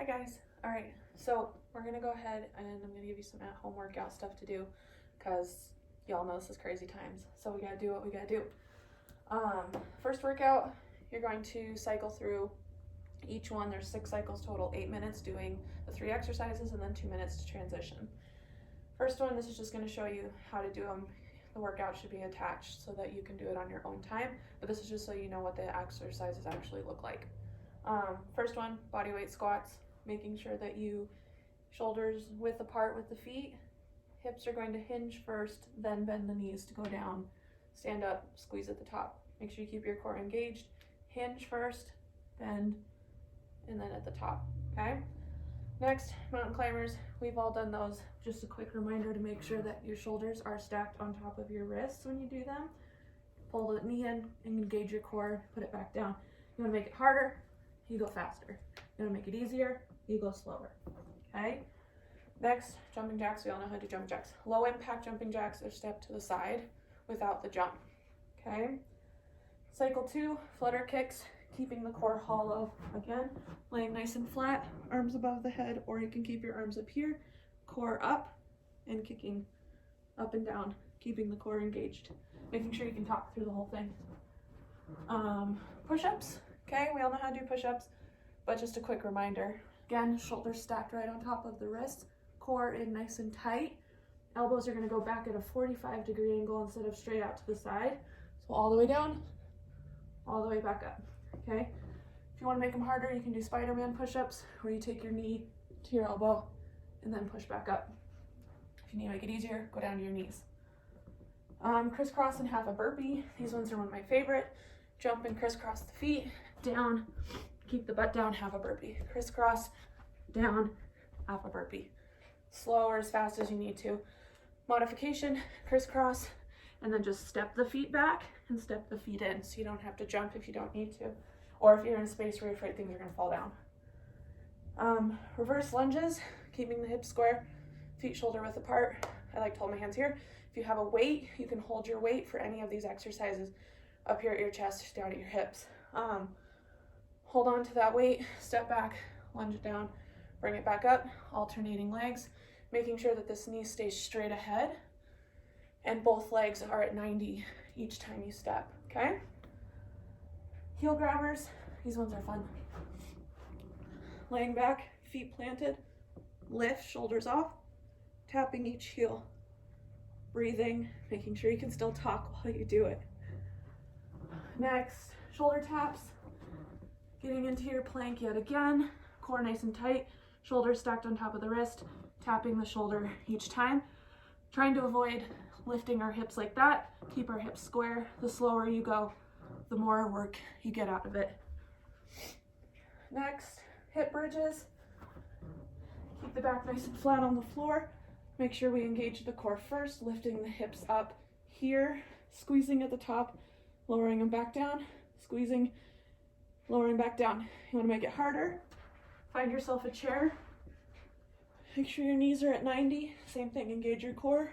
Hi guys. All right, so we're gonna go ahead and I'm gonna give you some at-home workout stuff to do because y'all know this is crazy times. So we gotta do what we gotta do. First workout, you're going to cycle through each one. There's 6 cycles total, 8 minutes doing the 3 exercises and then 2 minutes to transition. First one, this is just gonna show you how to do them. The workout should be attached so that you can do it on your own time, but this is just so you know what the exercises actually look like. First one, body weight squats, making sure that you shoulders width apart with the feet. Hips are going to hinge first, then bend the knees to go down. Stand up, squeeze at the top. Make sure you keep your core engaged. Hinge first, bend, and then at the top, okay? Next, mountain climbers. We've all done those. Just a quick reminder to make sure that your shoulders are stacked on top of your wrists when you do them. Pull the knee in and engage your core, put it back down. You wanna make it harder, you go faster. You wanna make it easier, you go slower, okay? Next, jumping jacks. We all know how to do jumping jacks. Low impact jumping jacks are step to the side without the jump, okay? Cycle 2, flutter kicks, keeping the core hollow. Again, laying nice and flat, arms above the head, or you can keep your arms up here, core up, and kicking up and down, keeping the core engaged. Making sure you can talk through the whole thing. Push-ups. Okay, we all know how to do push-ups, but just a quick reminder. Again, shoulders stacked right on top of the wrists, core in nice and tight. Elbows are gonna go back at a 45-degree angle instead of straight out to the side. So all the way down, all the way back up, okay? If you wanna make them harder, you can do Spider-Man push-ups, where you take your knee to your elbow and then push back up. If you need to make it easier, go down to your knees. Crisscross and half a burpee. These ones are one of my favorite. Jump and crisscross the feet, down, keep the butt down, half a burpee. Crisscross, down, half a burpee. Slow or as fast as you need to. Modification, crisscross, and then just step the feet back and step the feet in, so you don't have to jump if you don't need to. Or if you're in a space where you're afraid things are gonna fall down. Reverse lunges, keeping the hips square, feet shoulder width apart. I like to hold my hands here. If you have a weight, you can hold your weight for any of these exercises up here at your chest, down at your hips. Hold on to that weight, step back, lunge it down, bring it back up, alternating legs, making sure that this knee stays straight ahead and both legs are at 90 each time you step, okay? Heel grabbers, these ones are fun. Laying back, feet planted, lift, shoulders off, tapping each heel, breathing, making sure you can still talk while you do it. Next, shoulder taps, getting into your plank yet again, core nice and tight, shoulders stacked on top of the wrist, tapping the shoulder each time, trying to avoid lifting our hips like that, keep our hips square. The slower you go, the more work you get out of it. Next, hip bridges, keep the back nice and flat on the floor, make sure we engage the core first, lifting the hips up here, squeezing at the top, lowering them back down, squeezing, lowering back down. You wanna make it harder, find yourself a chair, make sure your knees are at 90, same thing, engage your core,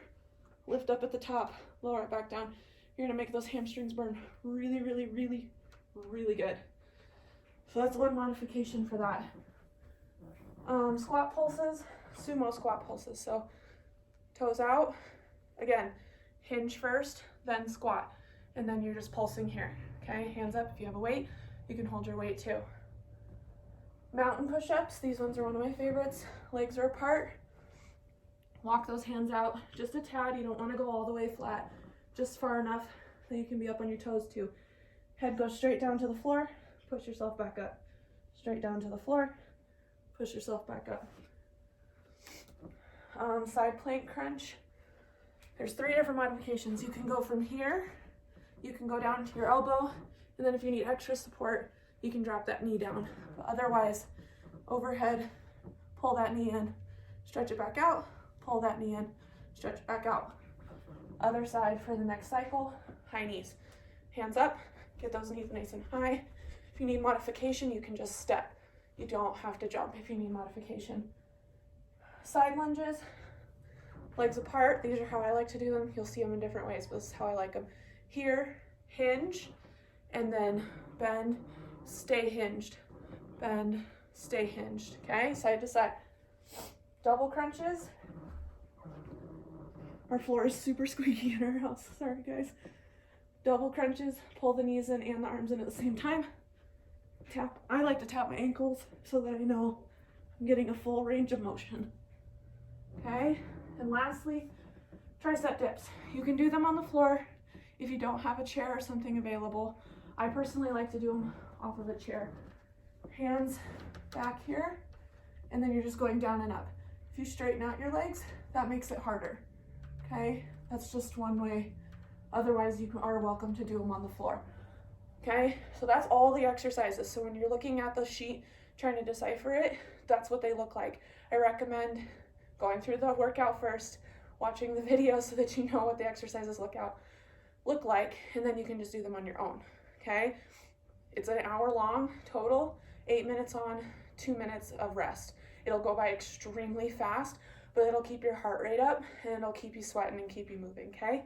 lift up at the top, lower it back down. You're gonna make those hamstrings burn really, really, really, really good. So that's one modification for that. Squat pulses, sumo squat pulses. So toes out, again, hinge first, then squat. And then you're just pulsing here, okay? Hands up. If you have a weight, you can hold your weight too. Mountain push-ups, these ones are one of my favorites. Legs are apart. Walk those hands out just a tad. You don't want to go all the way flat, just far enough that you can be up on your toes too. Head goes straight down to the floor, push yourself back up. Straight down to the floor, push yourself back up. Side plank crunch. There's 3 different modifications. You can go from here, you can go down to your elbow, and then if you need extra support, you can drop that knee down. But otherwise, overhead, pull that knee in, stretch it back out, pull that knee in, stretch it back out. Other side for the next cycle, high knees. Hands up, get those knees nice and high. If you need modification, you can just step. You don't have to jump if you need modification. Side lunges, legs apart. These are how I like to do them. You'll see them in different ways, but this is how I like them. Here, hinge, and then bend, stay hinged, bend, stay hinged, okay? Side to side. Double crunches. Our floor is super squeaky in our house. Sorry, guys. Double crunches, pull the knees in and the arms in at the same time. Tap. I like to tap my ankles so that I know I'm getting a full range of motion. Okay? And lastly, tricep dips. You can do them on the floor if you don't have a chair or something available. I personally like to do them off of a chair. Hands back here, and then you're just going down and up. If you straighten out your legs, that makes it harder. Okay? That's just one way. Otherwise, you are welcome to do them on the floor. Okay? So that's all the exercises. So when you're looking at the sheet, trying to decipher it, that's what they look like. I recommend going through the workout first, watching the video so that you know what the exercises look like, and then you can just do them on your own. Okay? It's an hour long total, 8 minutes on, 2 minutes of rest. It'll go by extremely fast, but it'll keep your heart rate up and it'll keep you sweating and keep you moving, okay?